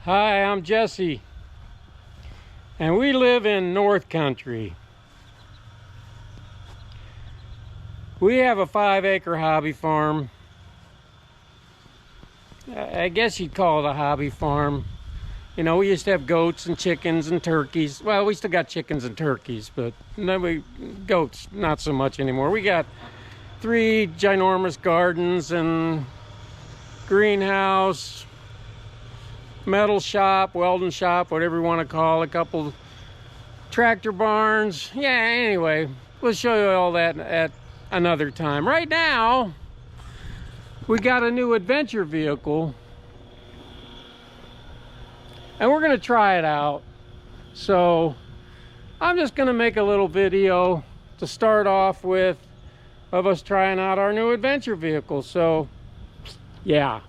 Hi, I'm Jesse, and we live in North Country. We have a 5-acre hobby farm. I guess you'd call it a hobby farm. You know, we used to have goats and chickens and turkeys. Well, we still got chickens and turkeys, but goats, not so much anymore. We got 3 ginormous gardens and greenhouse, metal shop, welding shop, whatever you want to call it, a couple tractor barns. Yeah, anyway, we'll show you all that at another time. Right now, we got a new adventure vehicle, and we're going to try it out. So I'm just going to make a little video to start off with of us trying out our new adventure vehicle. So yeah,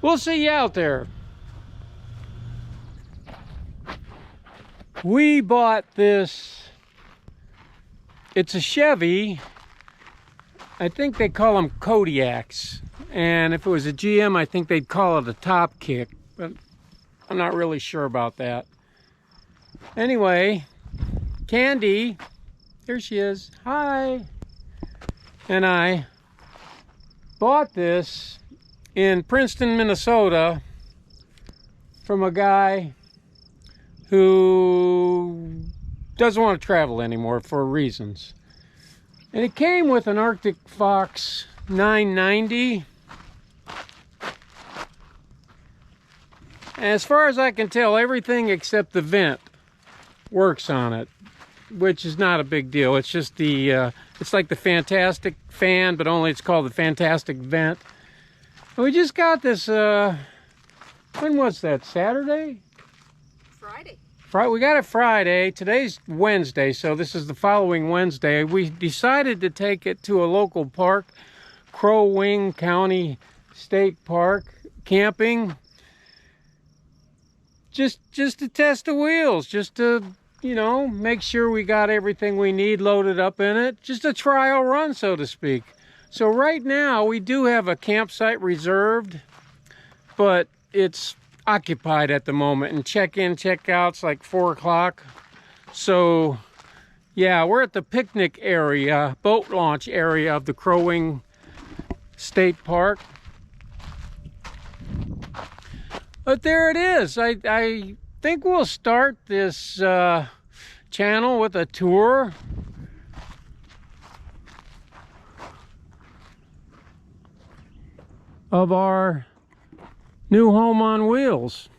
we'll see you out there. We bought this, it's a Chevy. I think they call them Kodiaks, and if it was a GM, I think they'd call it a Topkick, but I'm not really sure about that. Anyway, Candy, here she is, hi, and I bought this in Princeton, Minnesota from a guy who doesn't want to travel anymore for reasons. And it came with an Arctic Fox 990. As far as I can tell, everything except the vent works on it, which is not a big deal. It's just the, it's like the Fantastic fan, but only it's called the Fantastic vent. And we just got this, when was that, Saturday? Friday. We got it Friday. Today's Wednesday, so this is the following Wednesday. We decided to take it to a local park, Crow Wing County State Park, camping. Just to test the wheels, just to, you know, make sure we got everything we need loaded up in it. Just a trial run, so to speak. So right now, we do have a campsite reserved, but it's occupied at the moment, and check-in, check-out's like 4 o'clock. So yeah, we're at the picnic area, boat launch area of the Crow Wing State Park. But there it is. I think we'll start this channel with a tour of our new home on wheels.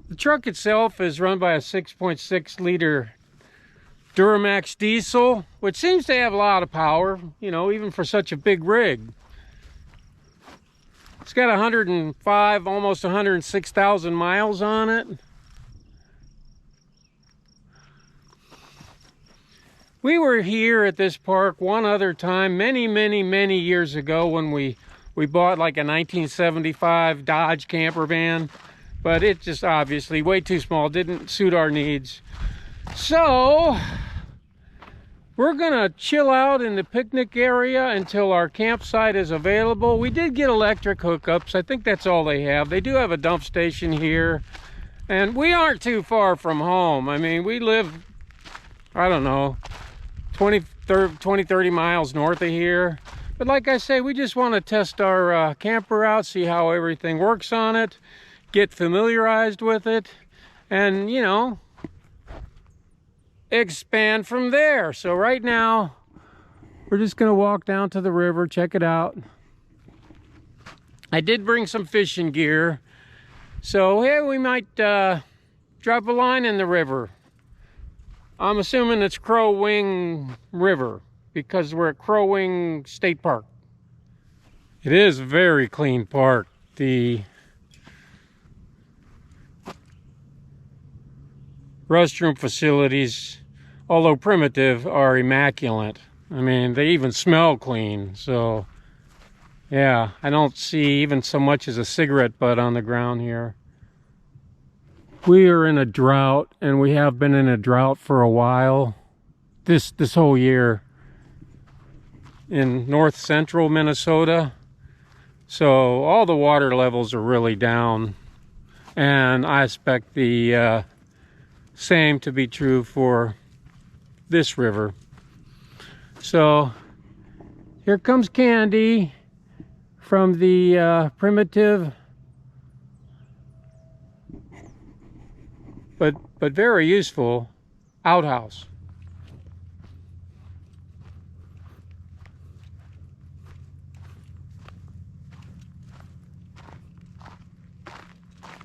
The truck itself is run by a 6.6 liter Duramax diesel, which seems to have a lot of power, you know, even for such a big rig. It's got 105, almost 106,000 miles on it. We were here at this park one other time, many years ago, when we bought like a 1975 Dodge camper van, but it just obviously way too small, didn't suit our needs. So we're gonna chill out in the picnic area until our campsite is available. We did get electric hookups. I think that's all they have. They do have a dump station here, and we aren't too far from home. I mean, we live, I don't know, 20, 30 miles north of here. But like I say, we just want to test our camper out, see how everything works on it, get familiarized with it, and, you know, expand from there. So right now, we're just going to walk down to the river, check it out. I did bring some fishing gear, so hey, we might drop a line in the river. I'm assuming it's Crow Wing River, because we're at Crow Wing State Park. It is a very clean park. The restroom facilities, although primitive, are immaculate. I mean, they even smell clean. So yeah, I don't see even so much as a cigarette butt on the ground here. We are in a drought, and we have been in a drought for a while. This whole year in north central Minnesota. So all the water levels are really down. And I expect the same to be true for this river. So here comes Candy from the primitive but very useful outhouse.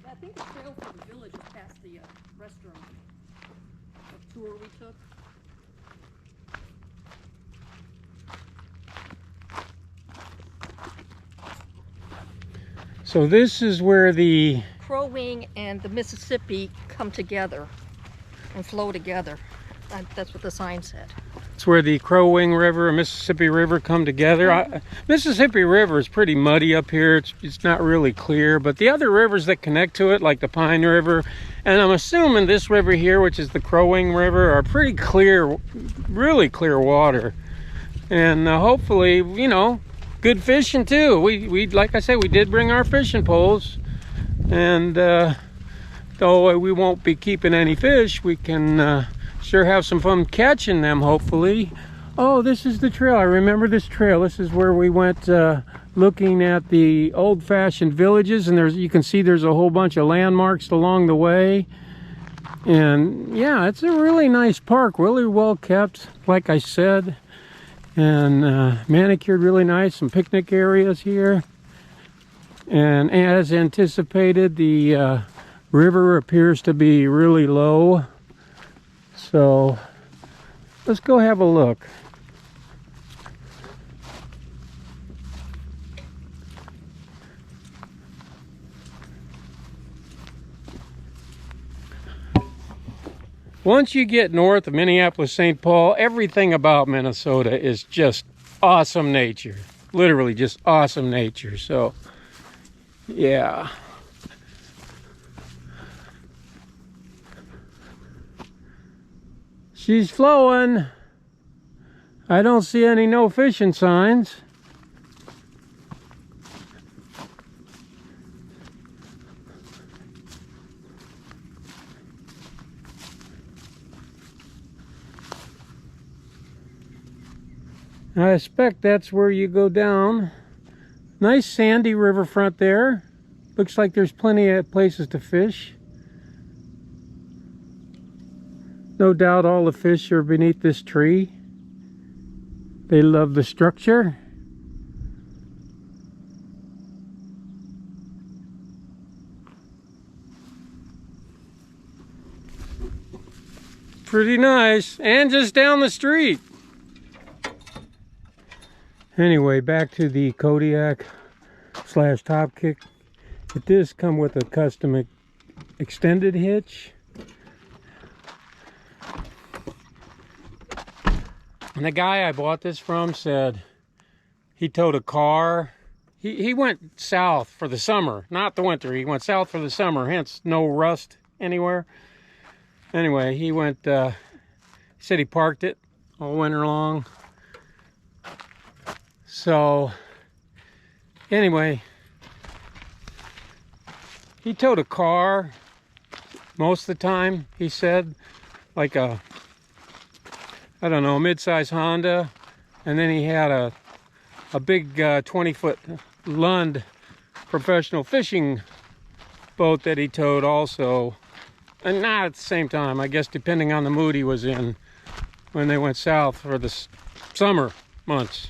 I think the trail for the village is past the restaurant. The tour we took. So this is where the Crow Wing and the Mississippi come together and flow together. That's what the sign said. it's where the Crow Wing River and Mississippi River come together. Mississippi River is pretty muddy up here. It's not really clear, but the other rivers that connect to it, like the Pine River, and I'm assuming this river here, which is the Crow Wing River, are pretty clear, really clear water. And hopefully, you know, good fishing too. We like I said, we did bring our fishing poles, and though we won't be keeping any fish, we can sure have some fun catching them, hopefully. Oh, this is the trail. I remember this trail. This is where we went looking at the old-fashioned villages, and you can see there's a whole bunch of landmarks along the way. And yeah, it's a really nice park, really well kept, like I said, and manicured really nice. Some picnic areas here, and as anticipated, the river appears to be really low. So let's go have a look. Once you get north of Minneapolis-St. Paul, everything about Minnesota is just awesome nature. Literally just awesome nature. So, yeah. She's flowing. I don't see any no fishing signs. I expect that's where you go down. Nice sandy riverfront there. Looks like there's plenty of places to fish. No doubt all the fish are beneath this tree. They love the structure. Pretty nice, and just down the street. Anyway, back to the Kodiak / Topkick. It does come with a custom extended hitch. And the guy I bought this from said he towed a car. He went south for the summer, not the winter. He went south for the summer, hence no rust anywhere. Anyway, he went, he said he parked it all winter long. So, anyway, he towed a car most of the time, he said, like a, I don't know, mid-size Honda, and then he had a big 20-foot Lund professional fishing boat that he towed also, and not at the same time, I guess, depending on the mood he was in when they went south for the summer months.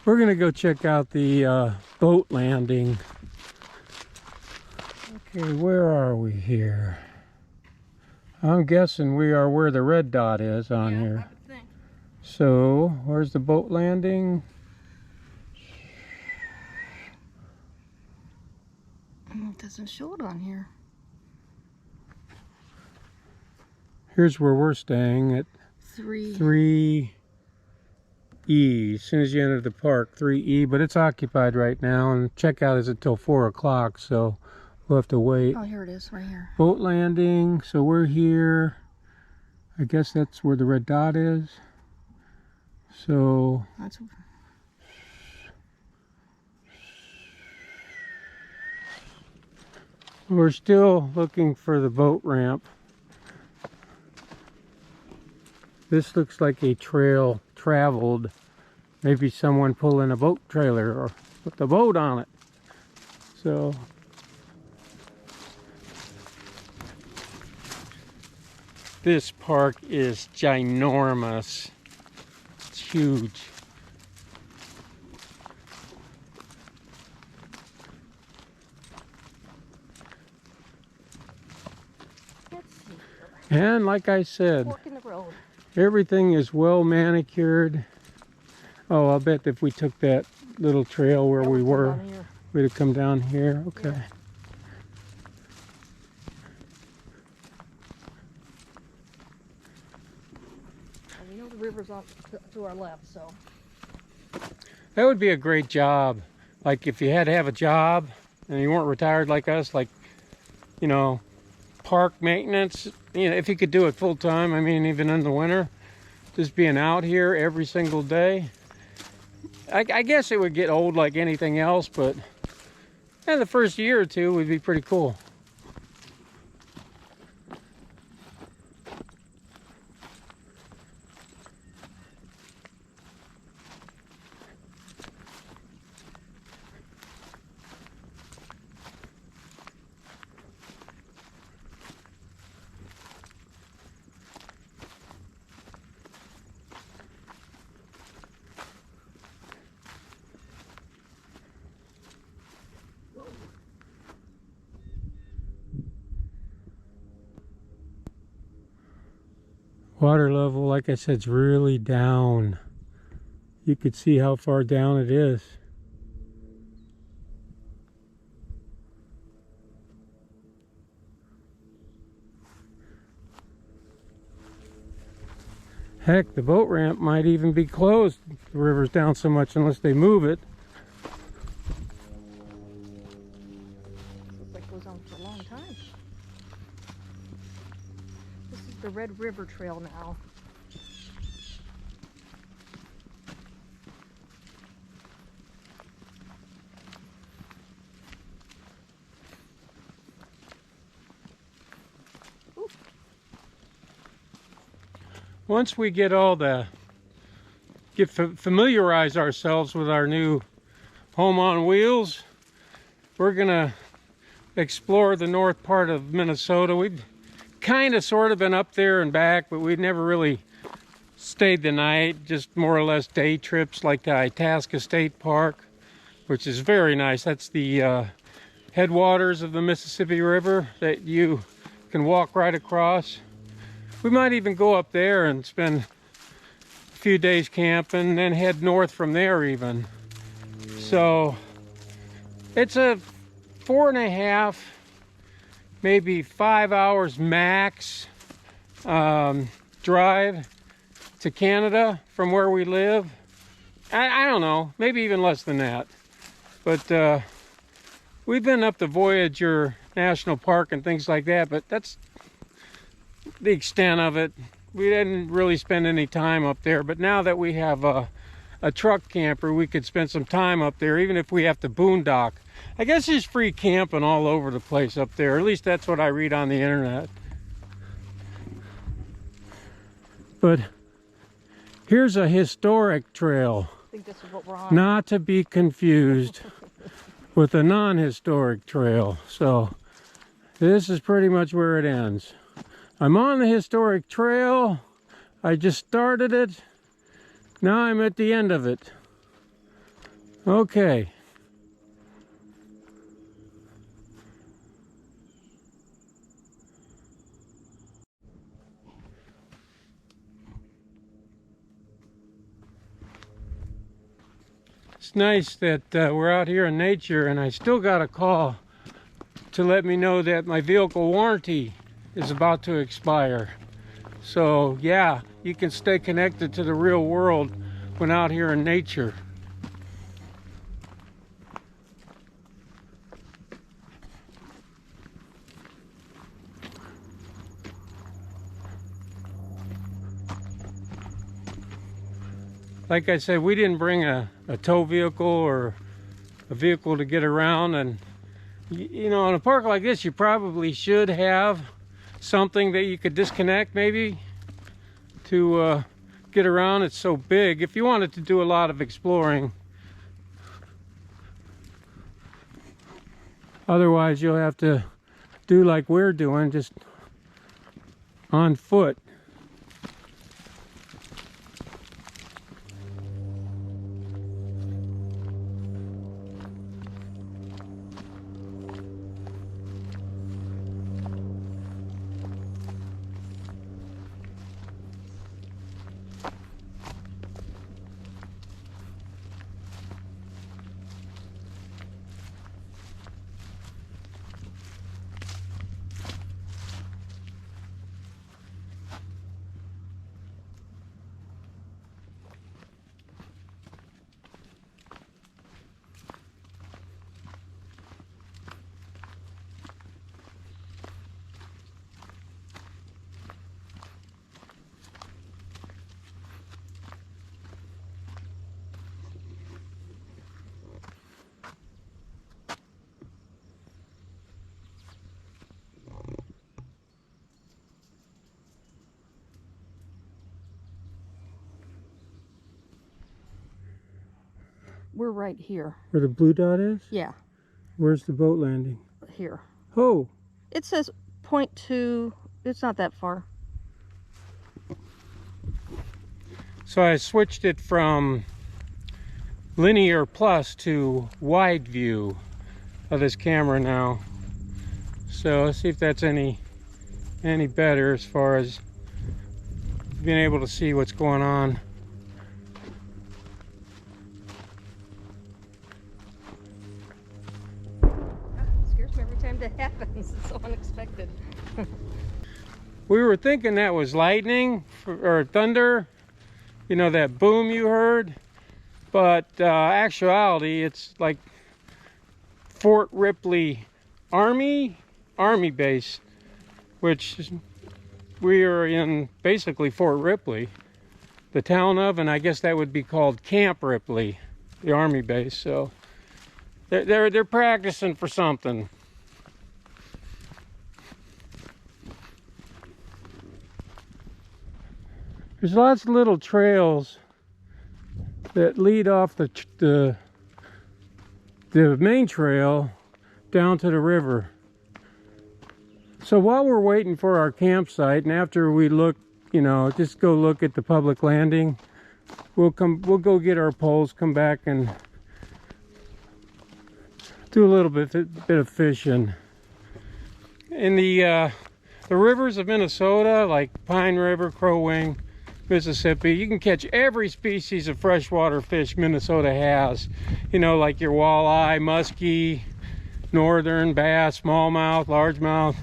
We're gonna go check out the boat landing. Okay, where are we here? I'm guessing we are where the red dot is on here. I would think. So, where's the boat landing? It doesn't show it on here. Here's where we're staying at 3 3E. As soon as you enter the park, 3E, but it's occupied right now, and checkout is until 4 o'clock, so we'll have to wait. Oh, here it is, right here. Boat landing, so we're here. I guess that's where the red dot is. So That's... we're still looking for the boat ramp. This looks like a trail traveled. Maybe someone pulling a boat trailer or put the boat on it. So this park is ginormous. It's huge. Let's see. And like I said, Fork in the road. everything is well manicured. Oh, I'll bet if we took that little trail where we were, we'd have come down here. Okay. Yeah. And you know the river's on to our left, so. That would be a great job. Like if you had to have a job and you weren't retired like us, like, you know, park maintenance, you know, if you could do it full time, I mean, even in the winter, just being out here every single day. I guess it would get old like anything else, but yeah, the first year or two would be pretty cool. Water level, like I said, is really down. You could see how far down it is. Heck, the boat ramp might even be closed. The river's down so much unless they move it. Looks like it goes on for a long time. This is the Red River Trail now. Ooh. Once we get familiarize ourselves with our new home on wheels, we're gonna explore the north part of Minnesota. We've kind of sort of been up there and back, but we've never really stayed the night, just more or less day trips, like the Itasca State Park, which is very nice. That's the headwaters of the Mississippi River that you can walk right across. We might even go up there and spend a few days camping, then head north from there even. So it's a 4.5, maybe 5 hours max drive to Canada from where we live. I don't know, maybe even less than that. But we've been up to Voyager National Park and things like that, but that's the extent of it. We didn't really spend any time up there, but now that we have a truck camper, we could spend some time up there, even if we have to boondock. I guess there's free camping all over the place up there. At least that's what I read on the internet. But here's a historic trail, I think this is what we're on. not to be confused with a non-historic trail. So this is pretty much where it ends. I'm on the historic trail. I just started it. Now I'm at the end of it. Okay. It's nice that we're out here in nature, and I still got a call to let me know that my vehicle warranty is about to expire. So yeah, you can stay connected to the real world when out here in nature. Like I said, we didn't bring a tow vehicle or a vehicle to get around, and you know, in a park like this, you probably should have something that you could disconnect maybe to get around. It's so big. If you wanted to do a lot of exploring, otherwise you'll have to do like we're doing, just on foot. We're right here. Where the blue dot is? Yeah, Where's the boat landing? here. Oh, It says 0.2. It's not that far. so I switched it from linear plus to wide view of this camera now. So let's see if that's any better as far as being able to see what's going on. Scares me every time that happens. It's so unexpected. We were thinking that was lightning or thunder, you know, that boom you heard, but actuality it's like Fort Ripley Army base, which we are in basically Fort Ripley, the town of, and I guess that would be called Camp Ripley, the Army base. So they're practicing for something. There's lots of little trails that lead off the main trail down to the river. So while we're waiting for our campsite, and after we look, you know, just go look at the public landing, we'll go get our poles, come back and do a little bit of fishing. In the rivers of Minnesota, like Pine River, Crow Wing, Mississippi, you can catch every species of freshwater fish Minnesota has. You know, like your walleye, muskie, northern bass, smallmouth, largemouth,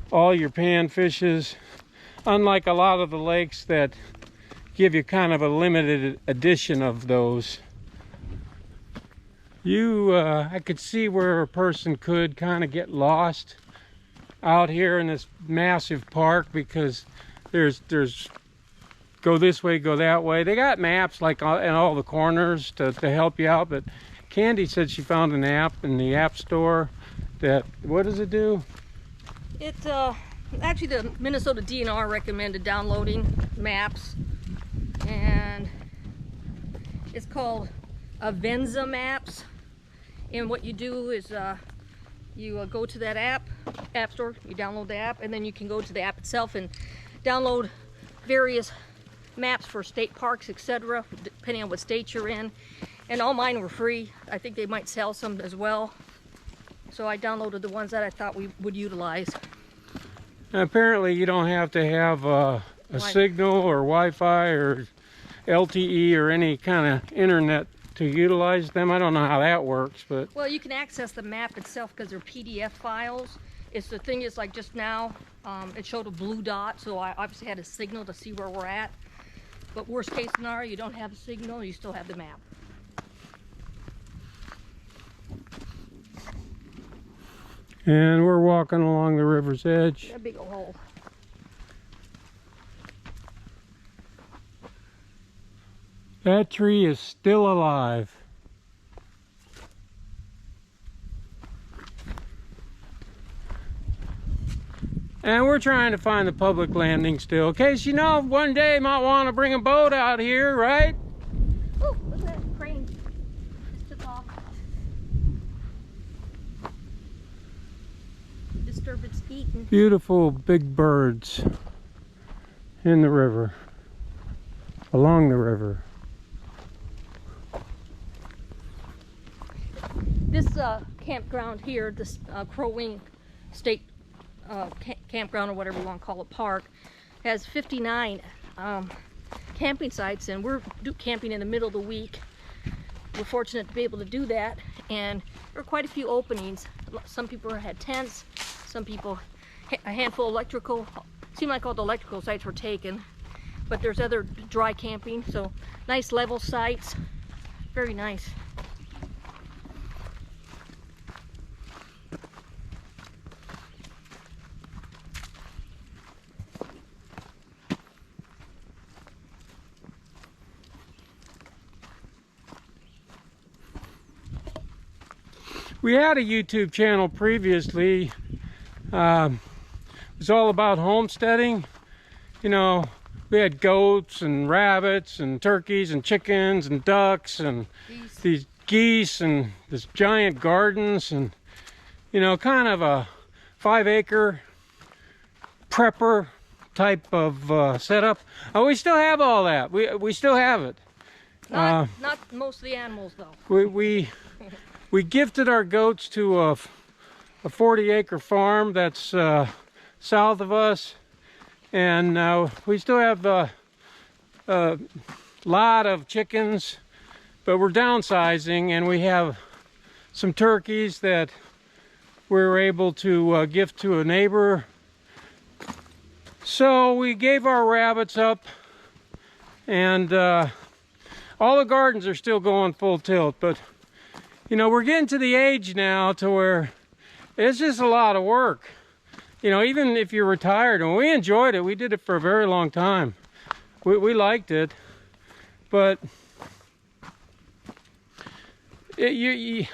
all your panfishes. Unlike a lot of the lakes that give you kind of a limited edition of those. I could see where a person could kind of get lost out here in this massive park, because there's go this way, go that way. They got maps like in all the corners to help you out, but Candy said she found an app in the app store that, what does it do? It actually, the Minnesota DNR recommended downloading maps, and it's called Avenza Maps. And what you do is you go to that app store, you download the app, and then you can go to the app itself and download various maps for state parks, etc., depending on what state you're in. And all mine were free. I think they might sell some as well. So I downloaded the ones that I thought we would utilize. And apparently you don't have to have a signal or Wi-Fi or LTE or any kind of internet to utilize them. I don't know how that works, but... Well, you can access the map itself because they're PDF files. The thing is, like just now, it showed a blue dot, so I obviously had a signal to see where we're at. But worst case scenario, you don't have a signal, you still have the map. And we're walking along the river's edge. That big old hole. That tree is still alive. And we're trying to find the public landing still. In case you know, one day you might want to bring a boat out here, right? Oh, look at that crane. Just took off. Disturbance eating. Beautiful big birds in the river, along the river. This campground here, this Crow Wing State campground, or whatever you want to call it, park, has 59 camping sites, and we're camping in the middle of the week. We're fortunate to be able to do that, and there are quite a few openings. Some people had tents, some people, a handful of electrical, seemed like all the electrical sites were taken, but there's other dry camping, so nice level sites, very nice. We had a YouTube channel previously. It was all about homesteading. You know, we had goats and rabbits and turkeys and chickens and ducks and these geese and this giant gardens, and you know, kind of a 5-acre prepper type of setup. We still have all that. We still have it. Not most of the animals though. We gifted our goats to a 40-acre farm that's south of us, and we still have a lot of chickens, but we're downsizing, and we have some turkeys that we were able to gift to a neighbor. So we gave our rabbits up, and all the gardens are still going full tilt, but you know, we're getting to the age now to where it's just a lot of work. You know, even if you're retired, and we enjoyed it, we did it for a very long time. We liked it, but it's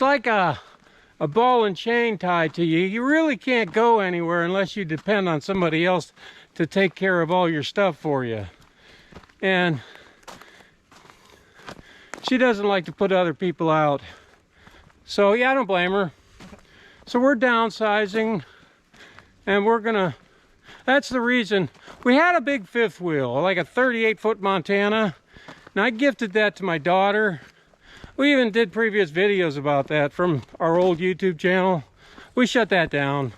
like a ball and chain tied to you. You really can't go anywhere unless you depend on somebody else to take care of all your stuff for you. And she doesn't like to put other people out. So yeah, I don't blame her. So we're downsizing, and we're gonna, that's the reason. We had a big fifth wheel, like a 38-foot Montana, and I gifted that to my daughter. We even did previous videos about that from our old YouTube channel. We shut that down.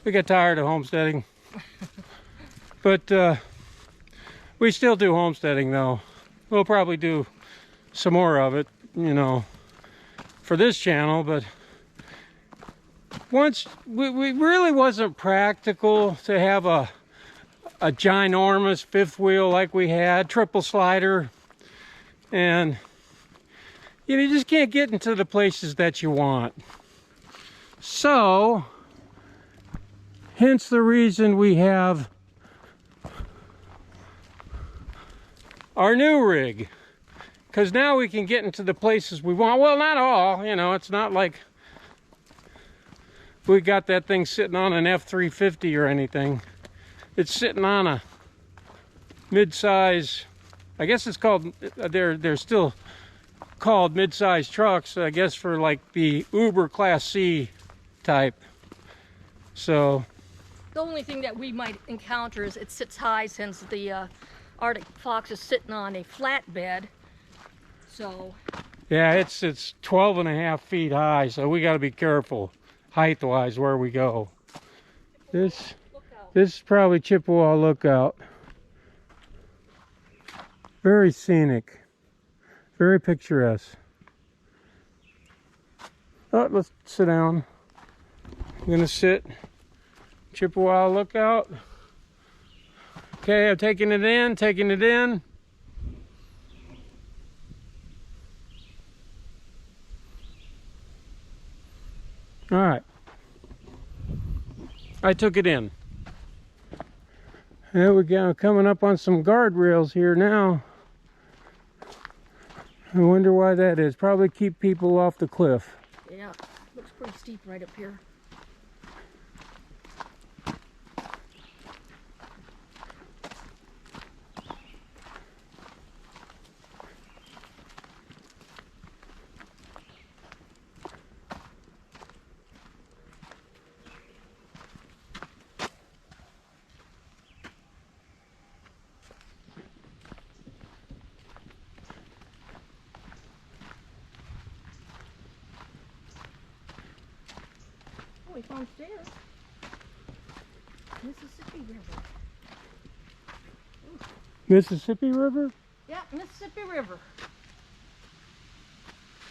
We got tired of homesteading. But we still do homesteading though. We'll probably do some more of it, you know, for this channel, but once we really wasn't practical to have a ginormous fifth wheel like we had, triple slider, and you know, you just can't get into the places that you want. So hence the reason we have our new rig. Because now we can get into the places we want. Well, not all, you know, it's not like we got that thing sitting on an F-350 or anything. It's sitting on a mid-size, I guess it's called, they're still called mid-size trucks, I guess, for like the Uber Class C type. So The only thing that we might encounter is it sits high, since the Arctic fox is sitting on a flatbed. So yeah, it's 12.5 feet high, so we got to be careful height-wise where we go. This is probably Chippewa Lookout. Very scenic, very picturesque. Oh, let's sit down. I'm gonna sit. Chippewa Lookout. Okay, I'm taking it in, taking it in. All right. I took it in. There we go, coming up on some guardrails here now. I wonder why that is. Probably keep people off the cliff. Yeah, looks pretty steep right up here. Oh, we found stairs. Mississippi River. Ooh. Mississippi River? Yeah, Mississippi River.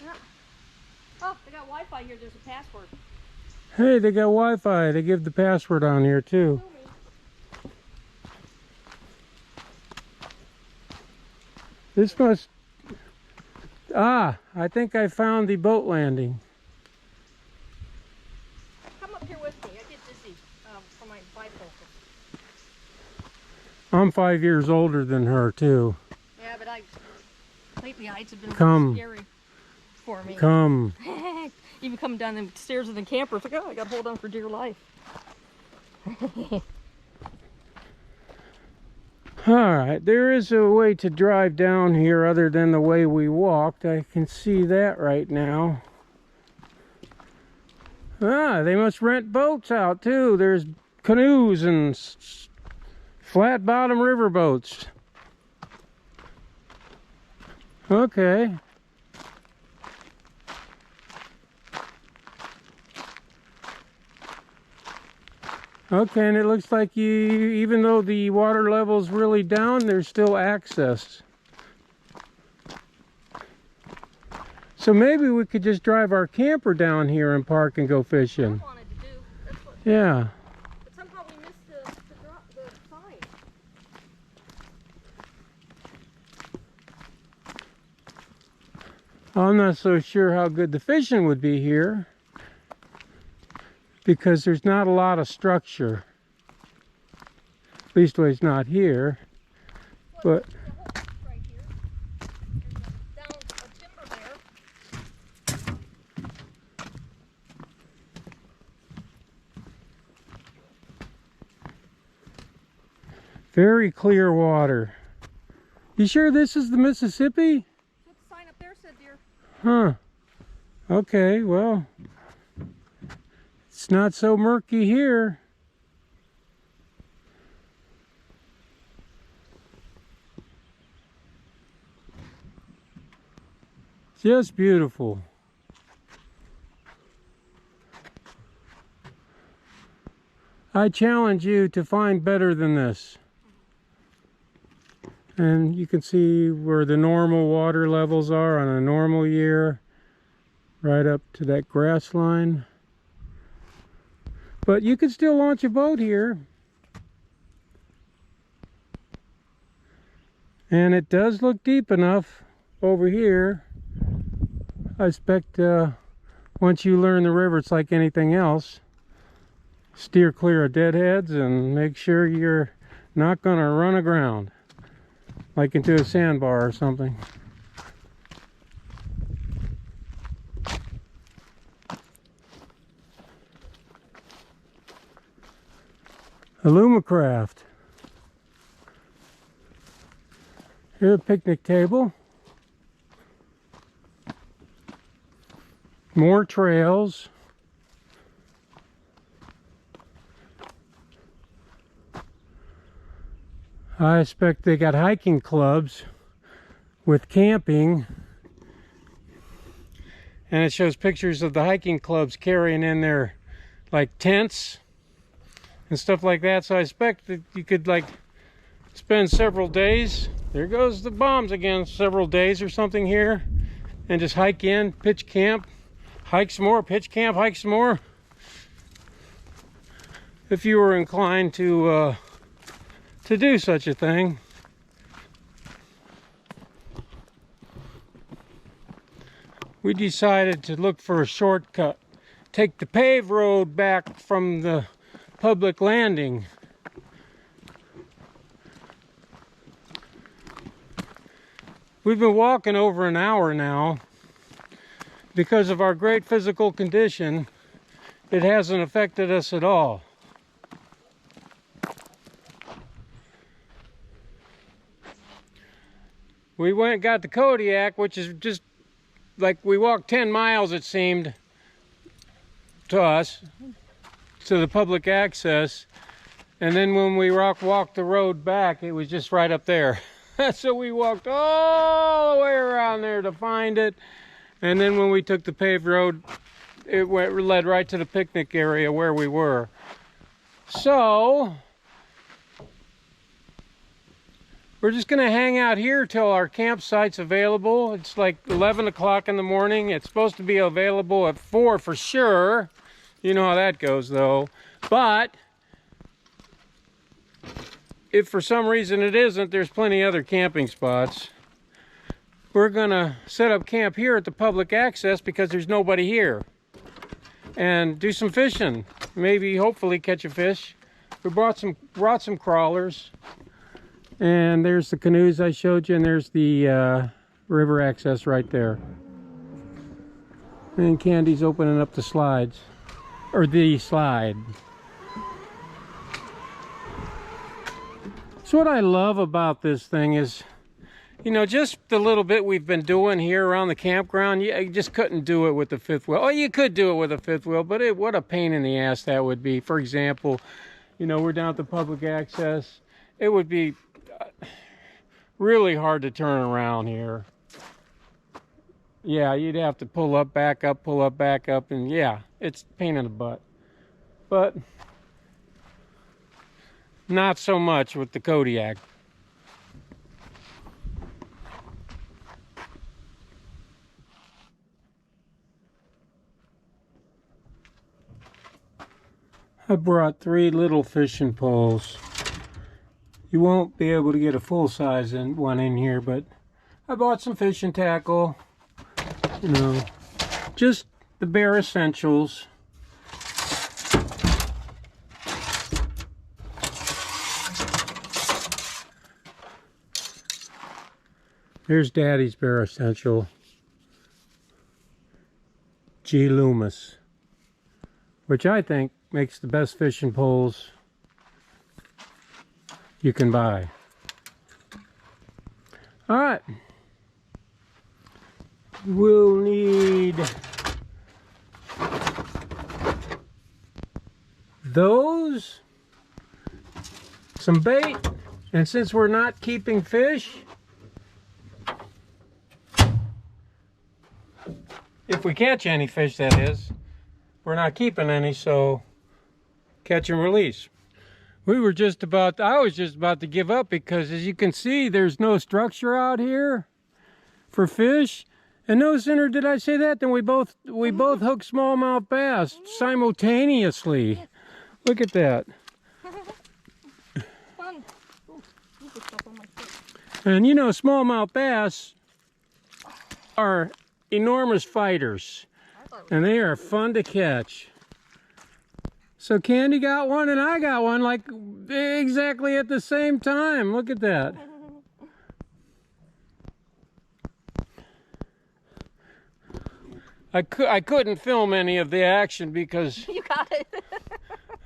Yeah. Oh, they got Wi-Fi here. There's a password. Hey, they got Wi-Fi. They give the password on here too. This must... Ah, I think I found the boat landing. Come up here with me. I get dizzy from my bifocal. I'm 5 years older than her too. Yeah, but lately heights have been Come. scary for me. Come. Even coming down the stairs of the camper, it's like, oh, I got to hold on for dear life. Alright, there is a way to drive down here other than the way we walked. I can see that right now. Ah, they must rent boats out too. There's canoes and flat bottom river boats. Okay. Okay, and it looks like even though the water level's really down, there's still access. So maybe we could just drive our camper down here and park and go fishing. I wanted to do. That's what, Yeah. but somehow we missed the sign. I'm not so sure how good the fishing would be here, because there's not a lot of structure. At least it's not here. Well, But there's a whole right here. There's a timber there. very clear water. You sure this is the Mississippi? That's what the sign up there said, dear. Huh. Okay, well, it's not so murky here. Just beautiful. I challenge you to find better than this. And you can see where the normal water levels are on a normal year, right up to that grass line. But you can still launch a boat here. And it does look deep enough over here. I expect once you learn the river, it's like anything else. Steer clear of deadheads and make sure you're not going to run aground, like into a sandbar or something. Alumacraft. Here's a picnic table. More trails. I expect they got hiking clubs with camping. And it shows pictures of the hiking clubs carrying in their like tents and stuff like that. So I expect that you could like spend several days. There goes the bombs again. Several days or something here. And just hike in, pitch camp, hike some more, pitch camp, hike some more. If you were inclined to to do such a thing. We decided to look for a shortcut, take the paved road back from the public landing. We've been walking over an hour now. Because of our great physical condition, it hasn't affected us at all. We went and got the Kodiak, which is just like we walked 10 miles, it seemed, to us, to the public access. And then when we walked the road back, it was just right up there. So we walked all the way around there to find it. And then when we took the paved road, it led right to the picnic area where we were. So we're just going to hang out here till our campsite's available. It's like 11 o'clock in the morning. It's supposed to be available at 4 for sure. You know how that goes, though. But if for some reason it isn't, there's plenty of other camping spots. We're going to set up camp here at the public access because there's nobody here. And do some fishing. Maybe, hopefully, catch a fish. We brought some crawlers. And there's the canoes I showed you, and there's the river access right there. And Candy's opening up the slides. Or the slide. So what I love about this thing is, you know, just the little bit we've been doing here around the campground, you just couldn't do it with the fifth wheel. Oh, you could do it with a fifth wheel, but what a pain in the ass that would be. For example, you know, we're down at the public access. It would be really hard to turn around here. Yeah, you'd have to pull up, back up, and yeah, it's a pain in the butt. But not so much with the Kodiak. I brought 3 little fishing poles. You won't be able to get a full-size one in here, but I bought some fishing tackle. You know, just the bare essentials. Here's Daddy's bare essential. G. Loomis, which I think makes the best fishing poles you can buy. All right. We'll need those, some bait, and since we're not keeping fish, if we catch any fish, that is, we're not keeping any, so catch and release. I was just about to give up because, as you can see, there's no structure out here for fish. And no sooner did I say that than we both hooked smallmouth bass simultaneously. Look at that. Fun. And you know, smallmouth bass are enormous fighters, and they are fun to catch. So Candy got one and I got one like exactly at the same time. Look at that. I couldn't film any of the action because You got it.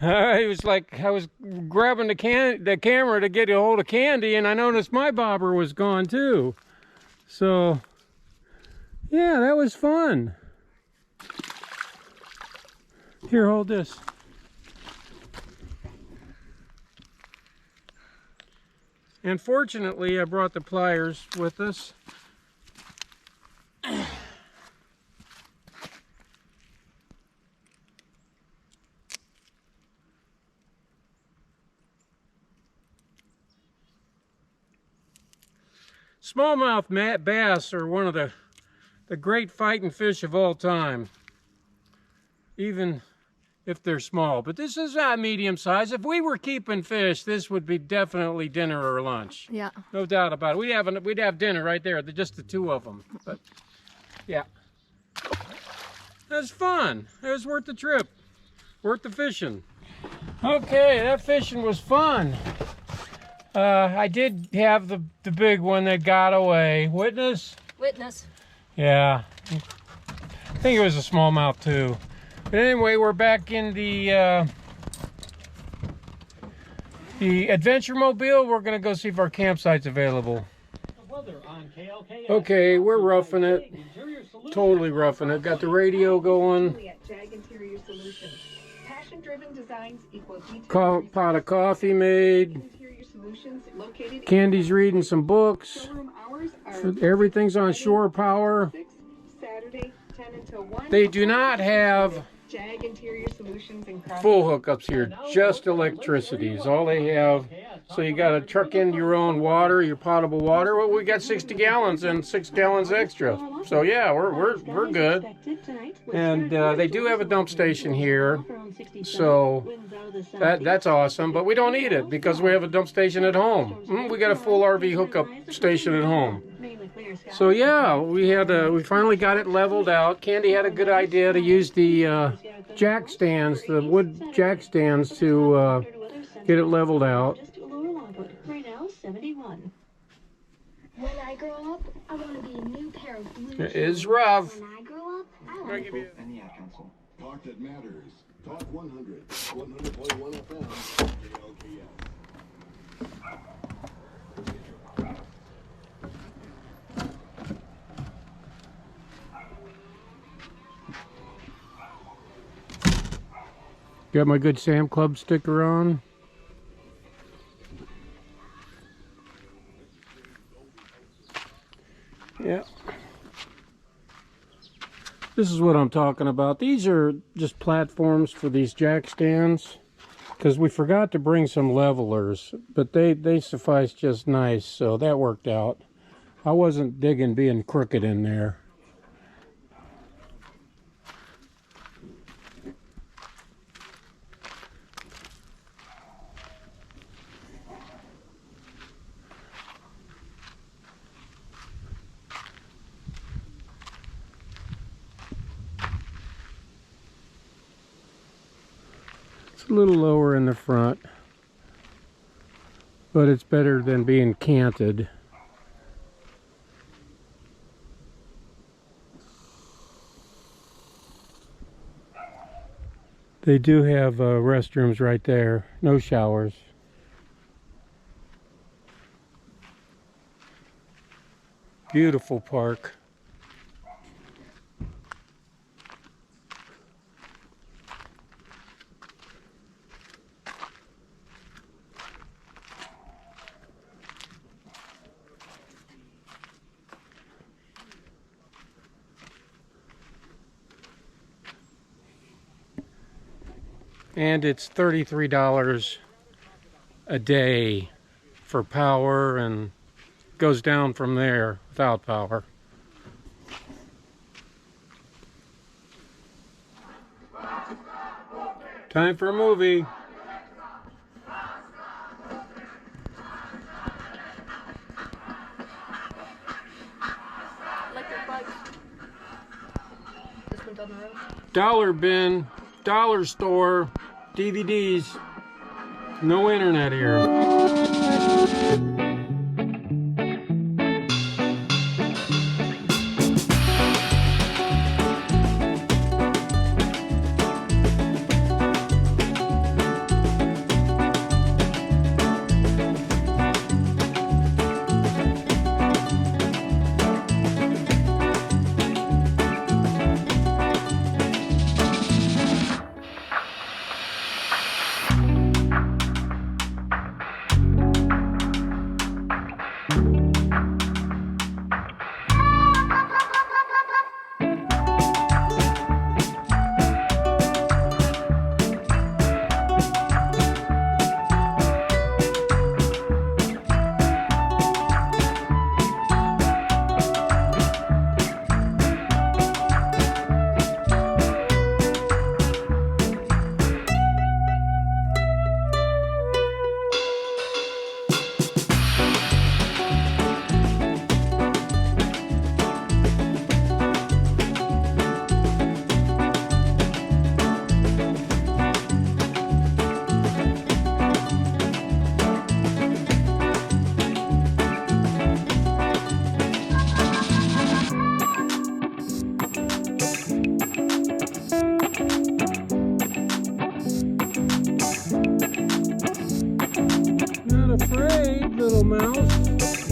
it was like I was grabbing the camera to get a hold of Candy, and I noticed my bobber was gone too. So yeah, that was fun. Here, hold this. And fortunately, I brought the pliers with us. Smallmouth bass are one of the great fighting fish of all time. Even if they're small. But this is not medium size. If we were keeping fish, this would be definitely dinner or lunch. Yeah. No doubt about it. We'd have dinner right there, just the two of them. But yeah, that was fun. It was worth the trip, worth the fishing. Okay, that fishing was fun. I did have the big one that got away. Witness? Witness. Yeah, I think it was a smallmouth too. But anyway, we're back in the adventure mobile. We're gonna go see if our campsite's available. Okay, we're roughing it. Totally roughing it. Got the radio going. Pot of coffee made. Candy's reading some books. Everything's on shore power. They do not have full hookups here, just electricity is all they have. So you got to truck in your own water, your potable water. Well, we got 60 gallons and 6 gallons extra. So yeah, we're good. And they do have a dump station here, so that's awesome. But we don't need it because we have a dump station at home. We got a full RV hookup station at home. So yeah, we finally got it leveled out. Candy had a good idea to use the jack stands, the wood jack stands, to get it leveled out. When I grow up, I want to be a new pair of blue It is rough. When I grow up, I want to be... And the Ad Council. Talk that matters. Talk 100. 100.1 FM. Got my good Sam Club sticker on. Yeah. This is what I'm talking about. These are just platforms for these jack stands, because we forgot to bring some levelers, but they suffice just nice, so that worked out. I wasn't digging being crooked in there. A little lower in the front, but it's better than being canted. They do have restrooms right there, no showers. Beautiful park. And it's $33 a day for power, and goes down from there without power. Time for a movie. Electric bikes. This one's on the road. Dollar bin, dollar store, DVDs. No internet here. little mouse.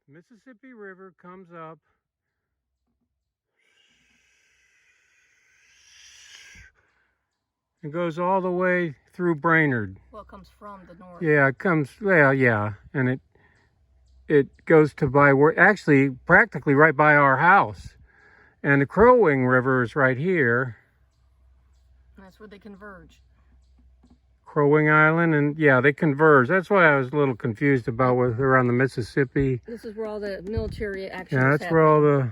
Mississippi River comes up and goes all the way through Brainerd. Well, it comes from the north. Yeah, it comes, well, yeah, and it goes to by, actually practically right by our house. And the Crow Wing River is right here. And that's where they converge. Crow Wing Island, and yeah, they converge. That's why I was a little confused about whether they're on the Mississippi. This is where all the military action Yeah, is that's where all the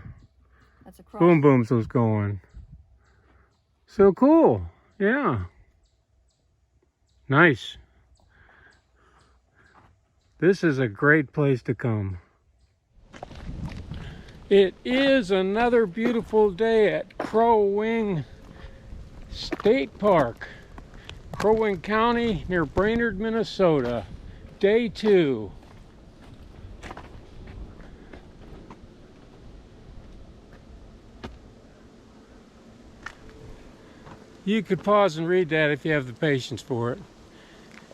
That's across. boom booms was going. So cool. Yeah. Nice. This is a great place to come. It is another beautiful day at Crow Wing State Park, Crow Wing County near Brainerd, Minnesota. Day 2. You could pause and read that if you have the patience for it.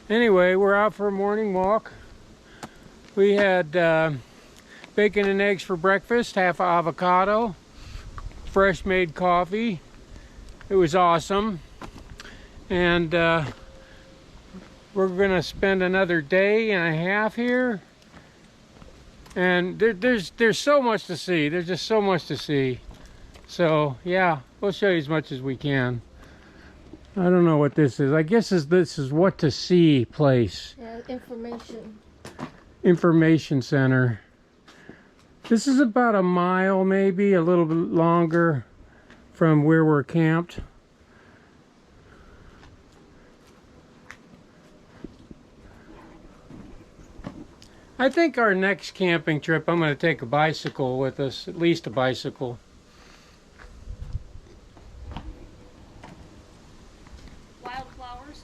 Anyway, we're out for a morning walk. We had bacon and eggs for breakfast, half avocado, fresh made coffee. It was awesome. And we're gonna spend another day and a half here. And there's so much to see. There's just so much to see. So yeah, we'll show you as much as we can. I don't know what this is. I guess this is what to see place. Yeah, Information center. This is about a mile, maybe a little bit longer from where we're camped. I think our next camping trip, I'm going to take a bicycle with us, at least a bicycle. Wildflowers.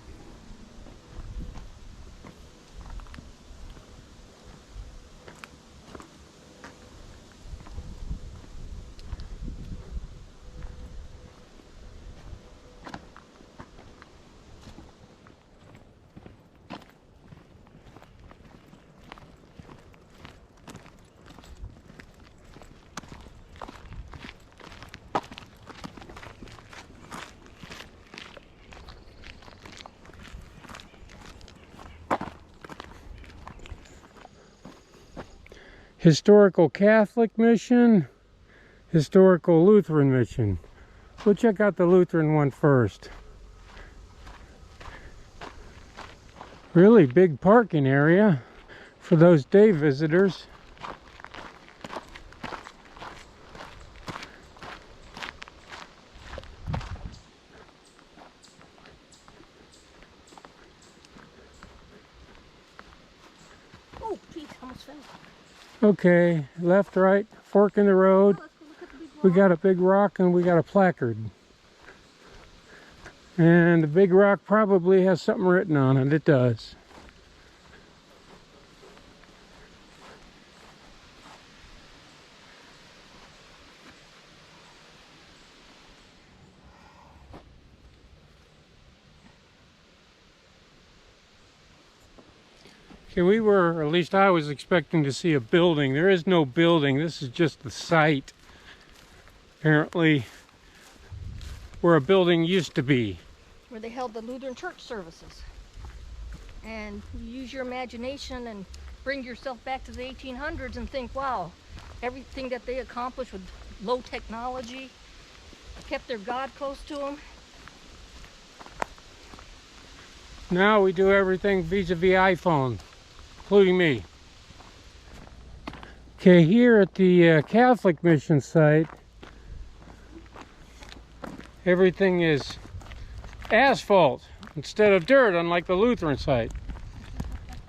Historical Catholic mission, historical Lutheran mission. We'll check out the Lutheran one first. Really big parking area for those day visitors. say. Okay, left, right, fork in the road. Let's go look at the big We rock. got a big rock and we got a placard. And the big rock probably has something written on it. It does. Okay, we were, or at least I was expecting to see a building. There is no building. This is just the site, apparently, where a building used to be. Where they held the Lutheran church services. And you use your imagination and bring yourself back to the 1800s and think, wow, everything that they accomplished with low technology, kept their God close to them. Now we do everything vis-a-vis iPhone, including me. Okay, here at the Catholic mission site, everything is asphalt instead of dirt, unlike the Lutheran site.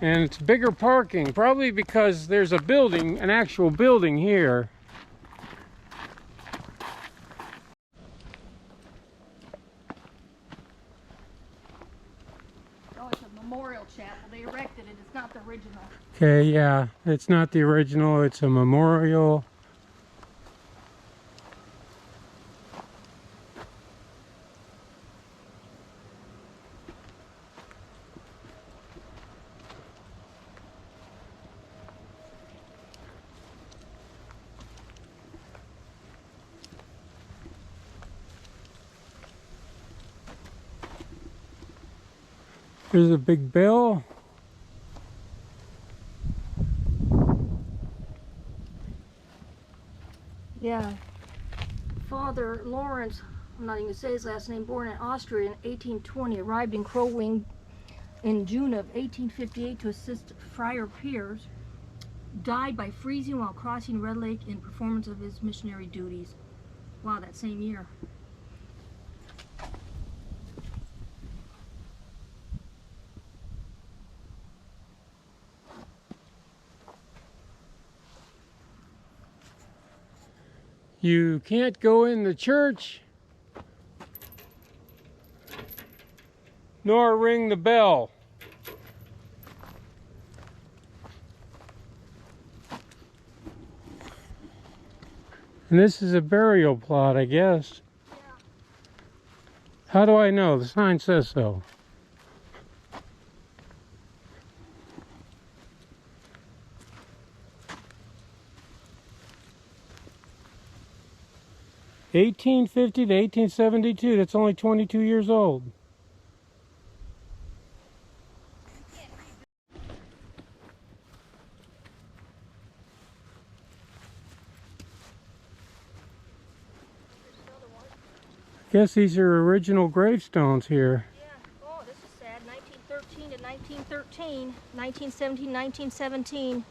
And it's bigger parking, probably because there's a building, an actual building here. Oh, it's a memorial chapel. They erected it. It's not the original. Okay, yeah, it's not the original, it's a memorial. There's a big bell. Yeah. Father Lawrence, I'm not even going to say his last name, born in Austria in 1820, arrived in Crow Wing in June of 1858 to assist Friar Piers, died by freezing while crossing Red Lake in performance of his missionary duties. Wow, that same year. You can't go in the church nor ring the bell. And this is a burial plot, I guess. Yeah. How do I know? The sign says so. (1850 to 1872). That's only 22 years old. Guess these are original gravestones here. Yeah. Oh, this is sad. 1913 to 1913, 1917, 1917.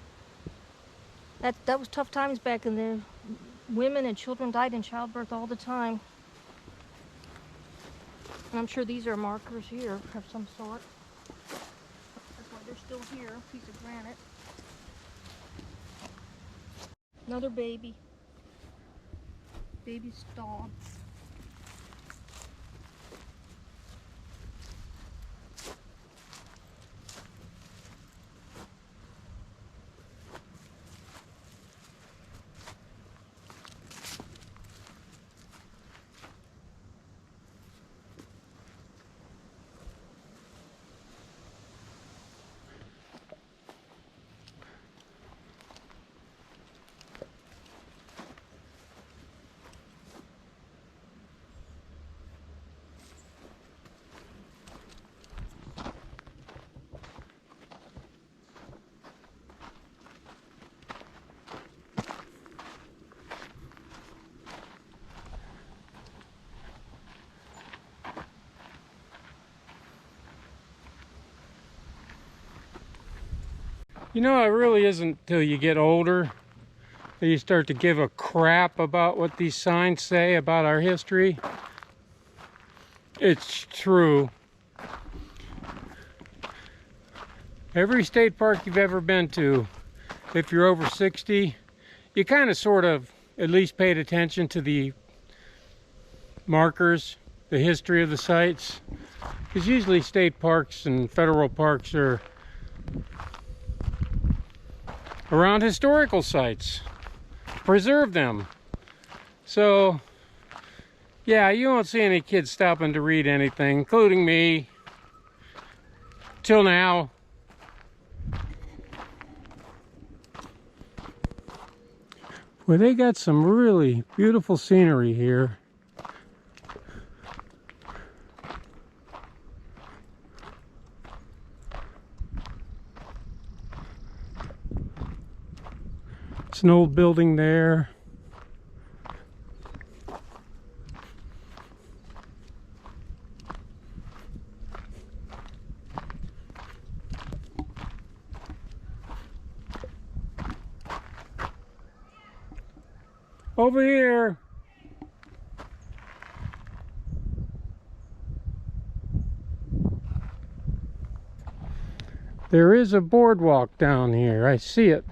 That was tough times back in there. Women and children died in childbirth all the time. And I'm sure these are markers here of some sort. That's why they're still here. A piece of granite. Another baby. Baby dog. You know, it really isn't till you get older that you start to give a crap about what these signs say about our history. It's true. Every state park you've ever been to if you're over 60, you kind of sort of at least paid attention to the markers, the history of the sites. Because usually state parks and federal parks are around historical sites. Preserve them. So, yeah, you won't see any kids stopping to read anything, including me, till now. Well, they got some really beautiful scenery here. It's an old building there. Over here. There is a boardwalk down here. I see it.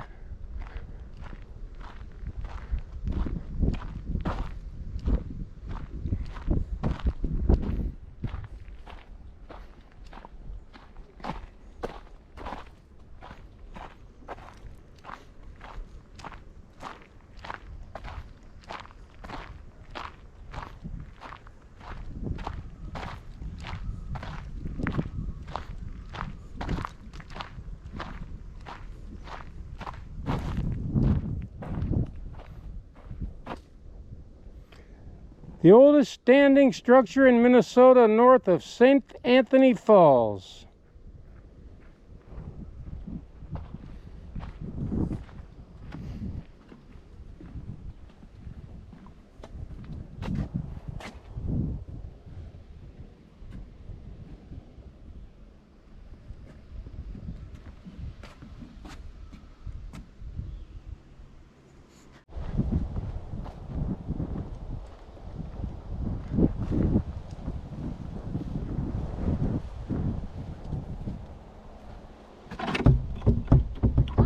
The oldest standing structure in Minnesota north of St. Anthony Falls.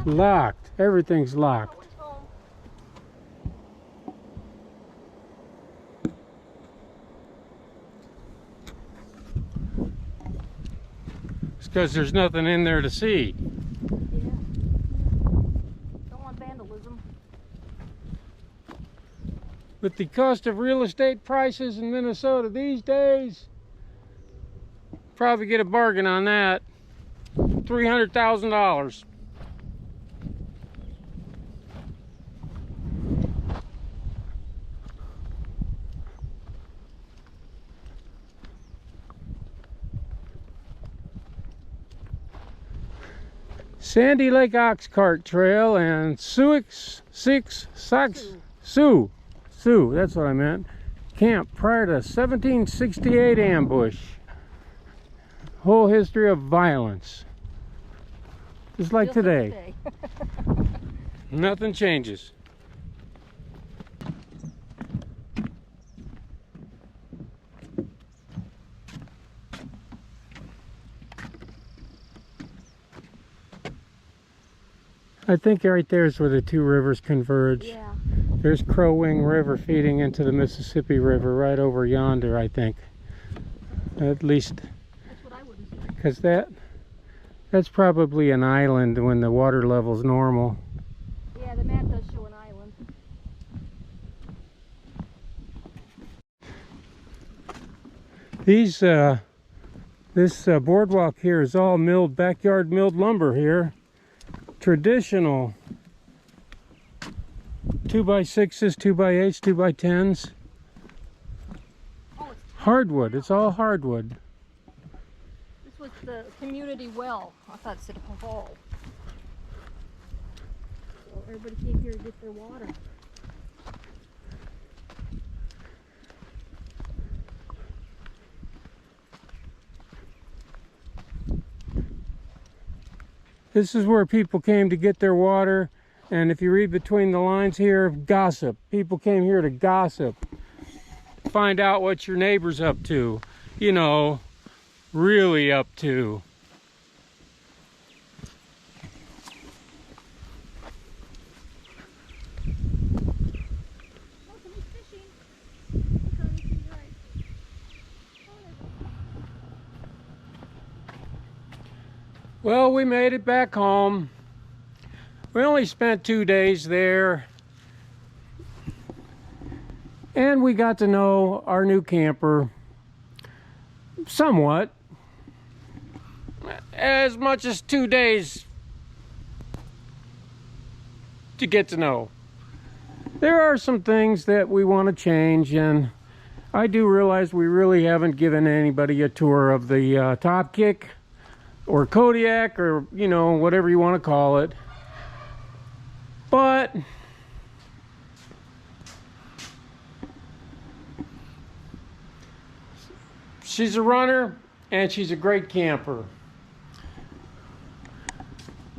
Locked. Everything's locked. It's because there's nothing in there to see. Yeah. Don't want vandalism. With the cost of real estate prices in Minnesota these days, probably get a bargain on that. $300,000. Sandy Lake Ox Cart Trail and Sioux, that's what I meant. Camp prior to 1768 ambush. Whole history of violence. Just like today. Nothing changes. I think right there is where the two rivers converge. Yeah. There's Crow Wing River feeding into the Mississippi River right over yonder, I think. At least, That's what I wouldn't say. because that's probably an island when the water level's normal. Yeah, the map does show an island. This boardwalk here is all milled, backyard milled lumber here. Traditional 2x6s, 2x8s, 2x10s. Oh, it's Hardwood, it's all hardwood. This was the community well. I thought it said a hall. So everybody came here to get their water. This is where people came to get their water, and if you read between the lines here, gossip. People came here to gossip. Find out what your neighbor's up to. You know, really up to. Well, we made it back home. We only spent 2 days there. And we got to know our new camper somewhat. As much as 2 days to get to know. There are some things that we want to change, and I do realize we really haven't given anybody a tour of the Topkick or Kodiak, or you know, whatever you want to call it. But she's a runner and she's a great camper.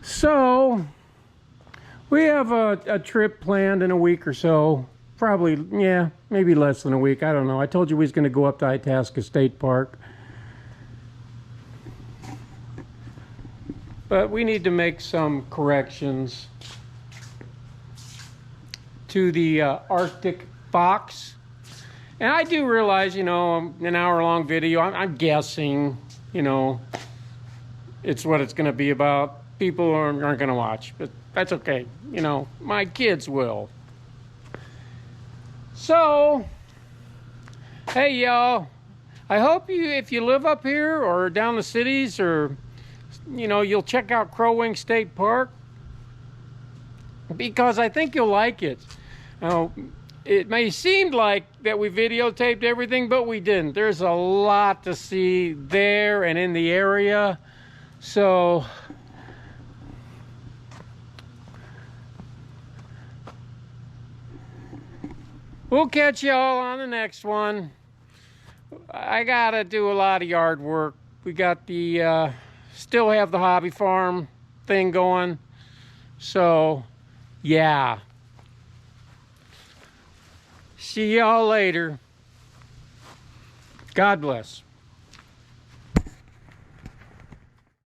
So we have a trip planned in a week or so. Probably, yeah, maybe less than a week. I don't know. I told you we was going to go up to Itasca State Park. But we need to make some corrections to the Arctic fox. And I do realize, you know, an hour-long video, I'm guessing, you know, it's what it's going to be about. People aren't going to watch, but that's okay. You know, my kids will. So, hey y'all, I hope you, if you live up here or down the cities, or, you know, you'll check out Crow Wing State Park, because I think you'll like it. Now, it may seem like that we videotaped everything, but we didn't. There's a lot to see there and in the area. So, we'll catch y'all on the next one. I gotta do a lot of yard work. We got the, still have the hobby farm thing going. So, yeah. See y'all later. God bless.